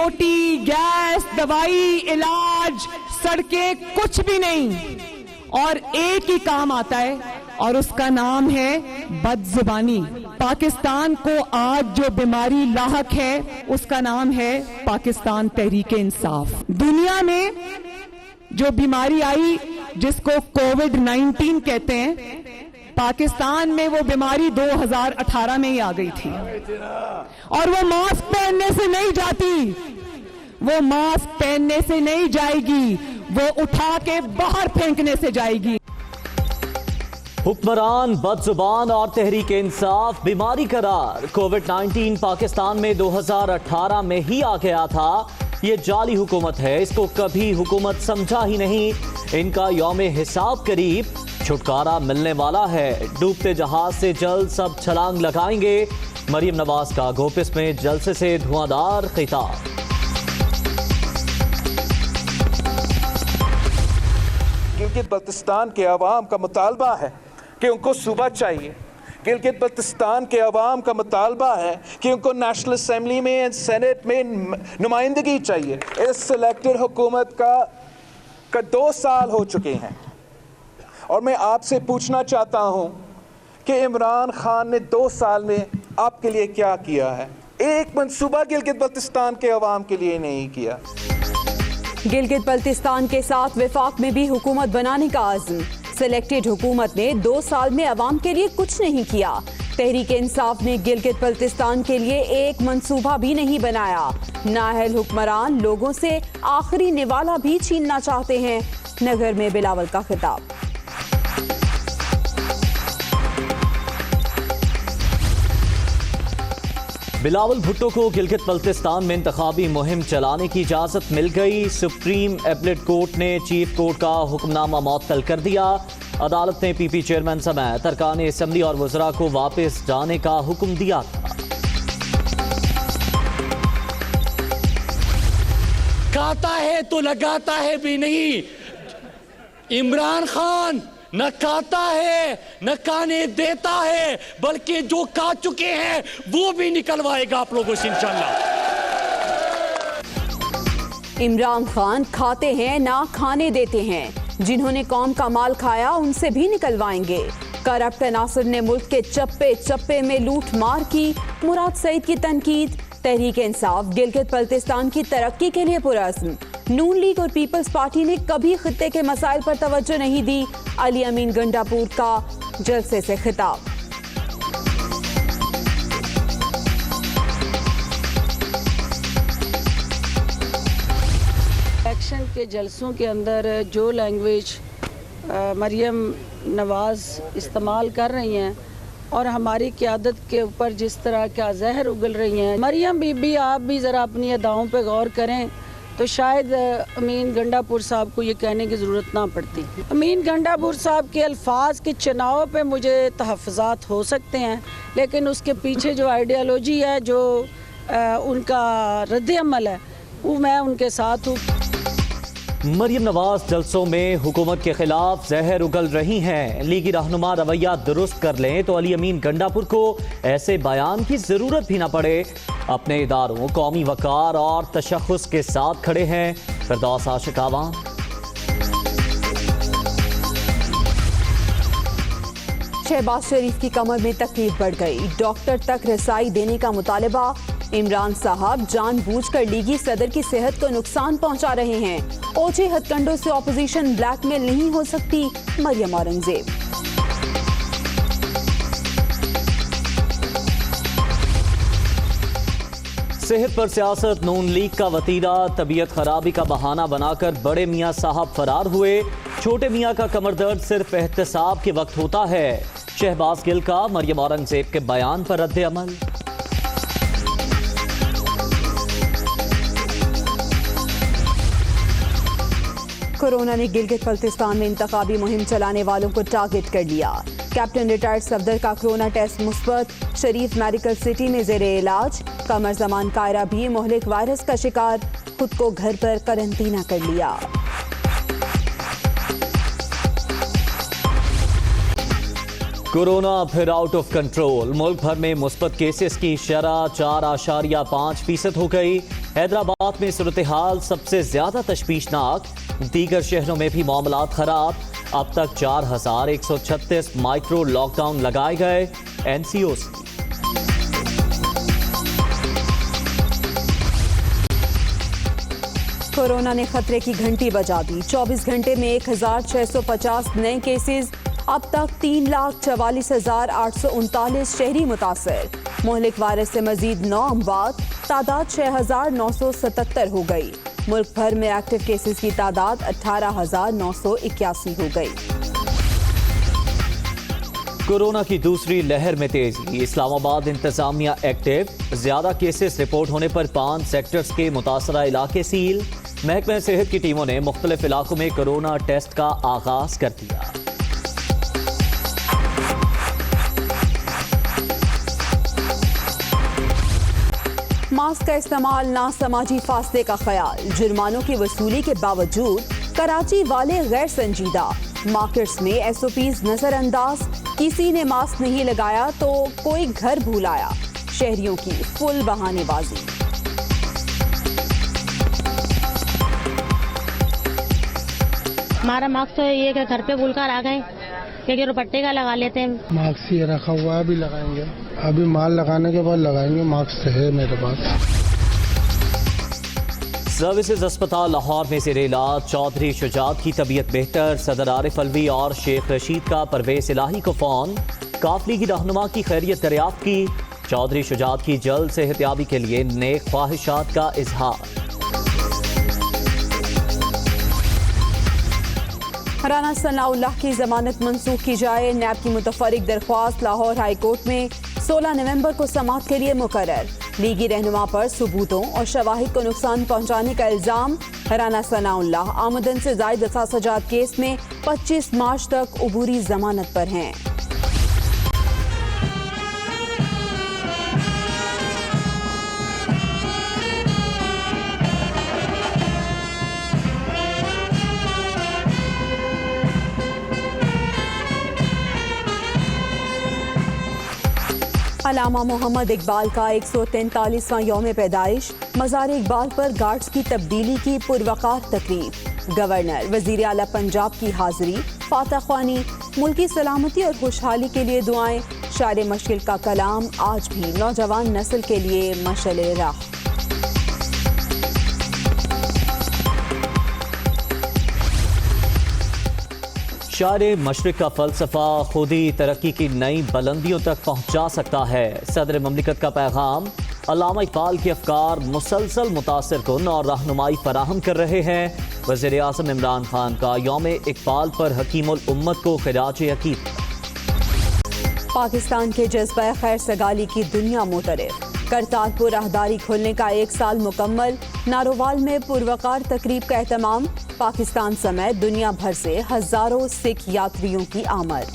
रोटी, gas, दवाई, इलाज, सड़कें, कुछ भी नहीं। और एक ही काम आता है और उसका नाम है बदजुबानी। पाकिस्तान को आज जो बीमारी लाहक है उसका नाम है पाकिस्तान तहरीक-ए-इंसाफ। दुनिया में जो बीमारी आई जिसको कोविड-19 कहते हैं, पाकिस्तान में वो बीमारी 2018 में ही आ गई थी और वो मास्क पहनने से नहीं जाती, वो मास्क पहनने से नहीं जाएगी, वो उठा के बाहर फेंकने से जाएगी। हुक्मरान, बदजुबान और तहरीक-ए-इंसाफ बीमारी करार। कोविड-19 पाकिस्तान में 2018 में ही आ गया था। ये जाली हुकूमत है, इसको कभी हुकूमत समझा ही नहीं। इनका यौम हिसाब करीब, छुटकारा मिलने वाला है। डूबते जहाज से जल्द सब छलांग लगाएंगे। मरियम नवाज का गोपिस में जलसे से धुआंधार खिताब। गिलगित बल्तिस्तान के अवाम का मुतालबा है कि उनको सूबा चाहिए। गिलगित बल्तिस्तान के अवाम का मुतालबा है कि उनको नेशनल असेंबली में, सेनेट में नुमाइंदगी चाहिए। इस सिलेक्टेड हुकूमत का 2 साल हो चुके हैं और मैं आपसे पूछना चाहता हूं कि इमरान खान ने 2 साल में आपके लिए क्या किया है? एक मंसूबा गिलगित बल्तिस्तान के अवाम के लिए नहीं किया। गिलगित बल्तिस्तान के साथ विफाक में भी हुकूमत बनाने का आज़म। सिलेक्टेड हुकूमत ने 2 साल में अवाम के लिए कुछ नहीं किया। तहरीक-ए-इंसाफ ने गिलगित बल्तिस्तान के लिए एक मंसूबा भी नहीं बनाया। नाअहल हुक्मरान लोगों से आखिरी निवाला भी छीनना चाहते हैं। नगर में बिलावल का खिताब। बिलावल भुट्टो को गिलगित बल्तिस्तान में इंतखाबी मुहिम चलाने की इजाजत मिल गई। सुप्रीम एपलेट कोर्ट ने चीफ कोर्ट का हुक्मनामा मुअत्तल कर दिया। अदालत ने पीपी चेयरमैन समेत अरकान असेंबली और वज़रा को वापस जाने का हुक्म दिया था। खाता है तो लगाता है भी नहीं। इमरान खान न खाता है न खाने देता है, बल्कि जो खा चुके हैं वो भी निकलवाएगा आप लोगों से इंशाल्लाह। इमरान खान खाते हैं ना खाने देते हैं। जिन्होंने कौम का माल खाया उनसे भी निकलवाएंगे। करप्ट अनासर ने मुल्क के चप्पे चप्पे में लूट मार की। मुराद सईद की तनकीद। तहरीक-ए-इंसाफ गिलगित बल्तिस्तान की तरक्की के लिए पुरअज़्म। नून लीग और पीपल्स पार्टी ने कभी खित्ते के मसाइल पर तवज्जो नहीं दी। अली अमीन गंडापुर का जलसे से खिताब। इलेक्शन के जलसों के अंदर जो लैंग्वेज मरियम नवाज़ इस्तेमाल कर रही हैं और हमारी क़यादत के ऊपर जिस तरह का जहर उगल रही हैं, मरियम बीबी आप भी ज़रा अपनी अदाओं पे गौर करें तो शायद अमीन गंडापुर साहब को ये कहने की ज़रूरत ना पड़ती। अमीन गंडापुर साहब के अल्फाज के चुनाव पे मुझे तहफ़्फ़ुज़ात हो सकते हैं, लेकिन उसके पीछे जो आइडियालॉजी है, जो उनका रद्द-ए-अमल है, वो मैं उनके साथ हूँ। मरियम नवाज जलसों में हुकूमत के खिलाफ जहर उगल रही हैं। लीगी रहनुमा रवैया दुरुस्त कर लें तो अली अमीन गंडापुर को ऐसे बयान की जरूरत भी ना पड़े। अपने इदारों, कौमी वकार और तशख़्ख़ुस के साथ खड़े हैं। फिरदौस आशिक आवाम। शहबाज शरीफ की कमर में तकलीफ बढ़ गई। डॉक्टर तक रसाई देने का मुतालबा। इमरान साहब जानबूझकर लीगी सदर की सेहत को नुकसान पहुंचा रहे हैं। ओछे हथकंडों से ऑपोजिशन ब्लैकमेल नहीं हो सकती। मरियम औरंगजेब। सेहत पर सियासत। नून लीग का वतीरा तबीयत खराबी का बहाना बनाकर बड़े मियाँ साहब फरार हुए। छोटे मियाँ का कमर दर्द सिर्फ एहतसाब के वक्त होता है। शहबाज गिल का मरियम औरंगजेब के बयान पर रद्द अमल। कोरोना ने गिलगित बल्तिस्तान में इंतखाबी मुहिम चलाने वालों को टारगेट कर लिया। कैप्टन रिटायर्ड सफदर का कोरोना टेस्ट मुस्बत। शरीफ मेडिकल सिटी में ज़ेरे इलाज। कमर जमान कायरा भी मोहलिक वायरस का शिकार। खुद को घर पर करंटीना कर लिया। कोरोना फिर आउट ऑफ कंट्रोल। मुल्क भर में मुस्बत केसेस की शरह 4.5% हो गई। हैदराबाद में सूरत हाल सबसे ज्यादा तशवीशनाक, दीगर शहरों में भी मामलात खराब। अब तक 4136 माइक्रो लॉकडाउन लगाए गए। NCOC। कोरोना ने खतरे की घंटी बजा दी। 24 घंटे में 1650 नए केसेस। अब तक 3,44,839 शहरी मुतासर। मोहलिक वायरस से मजीद 9 अमवात। तादाद 6,977 हो गई। मुल्क भर में एक्टिव केसेस की तादाद 18,981 हो गई। कोरोना की दूसरी लहर में तेजी। इस्लामाबाद इंतजामिया एक्टिव। ज्यादा केसेस रिपोर्ट होने पर 5 सेक्टर्स के मुतासरा इलाके सील। महकमे सेहत की टीमों ने मुख्तलिफ इलाकों में कोरोना टेस्ट का आगाज कर दिया। मास्क का इस्तेमाल, ना समाजी फासले का ख्याल। जुर्मानों की वसूली के बावजूद कराची वाले गैर संजीदा। मार्केट्स में SOPs नजरअंदाज। किसी ने मास्क नहीं लगाया तो कोई घर भूल आया। शहरियों की फुल बहानेबाजी। हमारा मास्क तो ये कि घर पे भूलकर आ गए, क्योंकि दुपट्टे का लगा लेते हैं। मास्क ये रखा हुआ है, अभी लगाएंगे। अभी माल लगाने के बाद लगाएंगे। मास्क है मेरे पास। सर्विसेज अस्पताल लाहौर में ज़ेरे इलाज चौधरी शुजात की तबीयत बेहतर। सदर आरिफ अलवी और शेख रशीद का परवेज इलाही को फोन। काफिले की रहनुमा की खैरियत दरियाफ्त की। चौधरी शुजात की जल्द सेहतयाबी के लिए नेक ख्वाहिशात का इजहार। राना सनाउल्लाह की जमानत मंसूख की जाए। नैब की मुतफरिक दरख्वास्त लाहौर हाई कोर्ट में 16 नवंबर को समाअत के लिए मुकर्रर। लीगी रहनुमा पर सबूतों और शवाहिद को नुकसान पहुंचाने का इल्जाम। राना सनाउल्लाह आमदन से जायद असासजात केस में 25 मार्च तक उबूरी जमानत पर हैं। अल्लामा मोहम्मद इकबाल का 143वां यौम पैदाइश। मज़ार इकबाल पर गार्ड्स की तब्दीली की पुरवकार तकरीब। गवर्नर, वज़ीर आला पंजाब की हाजिरी। फातह ख्वानी, मुल्की सलामती और खुशहाली के लिए दुआएं। शायर मशकिल का कलाम आज भी नौजवान नस्ल के लिए मशअले राह। शायर मशरिक का फलसफा खुद ही तरक्की की नई बुलंदियों तक पहुंचा सकता है। सदर ममलिकत का पैगाम। अल्लामा इकबाल के अफकार मुसलसल मुतासिर कुन और रहनुमाई फराहम कर रहे हैं। वज़ीर आज़म इमरान खान का यौम इकबाल पर हकीमुल उम्मत को खिराज अकीद। पाकिस्तान के जज्बा खैर सगाली की दुनिया मुतरफ। करतारपुर राहदारी खुलने का 1 साल मुकम्मल। नारोवाल में पुरवकार तकरीब का एहतमाम। पाकिस्तान समेत दुनिया भर से हजारों सिख यात्रियों की आमद।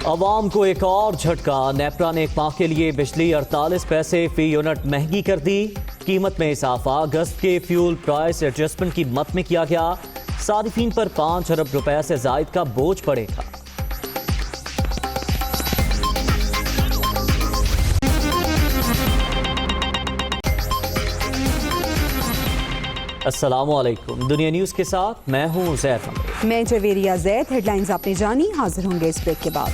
अवाम को एक और झटका। नेपरा ने एक माह के लिए बिजली 48 पैसे फी यूनिट महंगी कर दी। कीमत में इजाफा अगस्त के फ्यूल प्राइस एडजस्टमेंट की मद में किया गया। सारिफीन पर 5 अरब रुपए से जायद का बोझ पड़ेगा। अस्सलामुअलैकुम। दुनिया न्यूज के साथ मैं हूं जैद। मैं जवेरिया जैद। हेडलाइंस आपने जानी, हाजिर होंगे इस ब्रेक के बाद।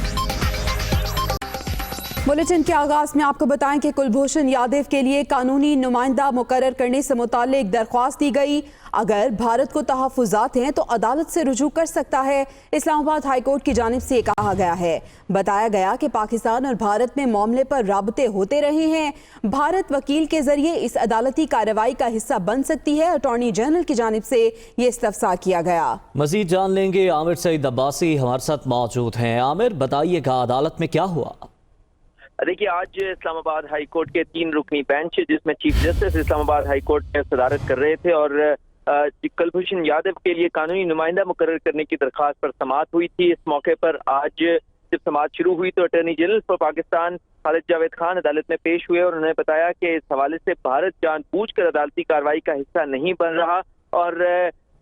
बुलेटिन के आगाज में आपको बताएं कि कुलभूषण यादव के लिए कानूनी नुमाइंदा मुकर्रर करने से मुताल्लिक दरख्वास्त दी गई। अगर भारत को तहफ़्फ़ुज़ात हैं तो अदालत से रुजू कर सकता है। इस्लामाबाद हाई कोर्ट की जानिब से कहा गया है। बताया गया कि पाकिस्तान और भारत में मामले पर राबते होते रहे हैं। भारत वकील के जरिए इस अदालती कार्रवाई का हिस्सा बन सकती है। अटॉर्नी जनरल की जानिब से ये इस्तफसार किया गया। मजीद जान लेंगे। आमिर सईद अब्बासी हमारे साथ मौजूद हैं। आमिर, बताइएगा अदालत में क्या हुआ? देखिए, आज इस्लामाबाद हाई कोर्ट के 3 रुकनी बेंच जिसमें chief justice Islamabad high court में सदारत कर रहे थे और कुलभूषण यादव के लिए कानूनी नुमाइंदा मुकर्रर करने की दरख्वास्त पर समाअत हुई थी। इस मौके पर आज जब समाअत शुरू हुई तो attorney general for Pakistan Khalid Javed Khan अदालत में पेश हुए और उन्होंने बताया कि इस हवाले से भारत जानबूझकर अदालती कार्रवाई का हिस्सा नहीं बन रहा और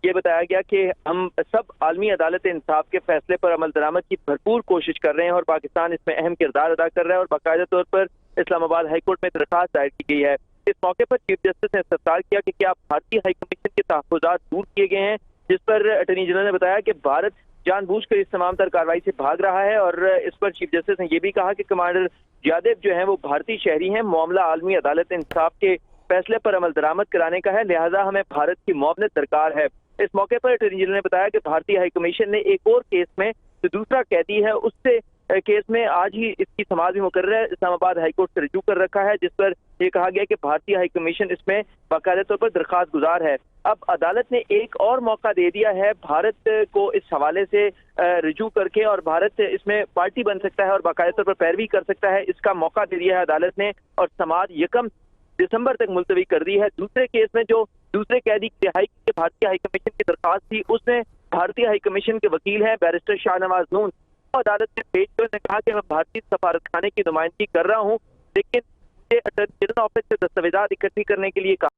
ये बताया गया कि हम सब आलमी अदालत इंसाफ के फैसले पर अमल दरामद की भरपूर कोशिश कर रहे हैं और पाकिस्तान इसमें अहम किरदार अदा कर रहा है और बाकायदा तौर पर इस्लामाबाद हाईकोर्ट में दरखास्त दायर की गई है। इस मौके पर चीफ जस्टिस ने इस्तफसार किया कि क्या भारतीय हाई कमीशन के तहफ्फुज़ात दूर किए गए हैं, जिस पर अटॉर्नी जनरल ने बताया कि भारत जानबूझकर इस तमाम तर कार्रवाई से भाग रहा है और इस पर चीफ जस्टिस ने यह भी कहा कि कमांडर यादव जो है वो भारतीय शहरी हैं, मामला आलमी अदालत इंसाफ के फैसले पर अमल दरामद कराने का है, लिहाजा हमें भारत की मुआवनत दरकार है। इस मौके पर अटॉर्नी जनरल ने बताया कि भारतीय हाई कमीशन ने एक और केस में जो दूसरा कैदी है उससे केस में आज ही इसकी समाअत भी मुकर्रर है, इस्लामाबाद हाईकोर्ट से रजू कर रखा है, जिस पर यह कहा गया कि भारतीय हाई कमीशन इसमें बाकायदा तौर पर दरखास्त गुजार है। अब अदालत ने एक और मौका दे दिया है भारत को इस हवाले से रजू करके और भारत इसमें पार्टी बन सकता है और बाकायदा तौर पर पैरवी कर सकता है, इसका मौका दे दिया है अदालत ने और समाअत 1 दिसंबर तक मुलतवी कर दी है। दूसरे केस में जो दूसरे कैदी की रिहाई के भारतीय हाई कमीशन की दरखास्त थी उसमें भारतीय हाई कमीशन के वकील हैं बैरिस्टर शाहनवाज नून, अदालत में पेश हुए, ने कहा कि मैं भारतीय सफारतखाने की नुमाइंदगी कर रहा हूं, लेकिन अटॉर्नी जनरल ऑफिस से दस्तावेजात इकट्ठी करने के लिए कहा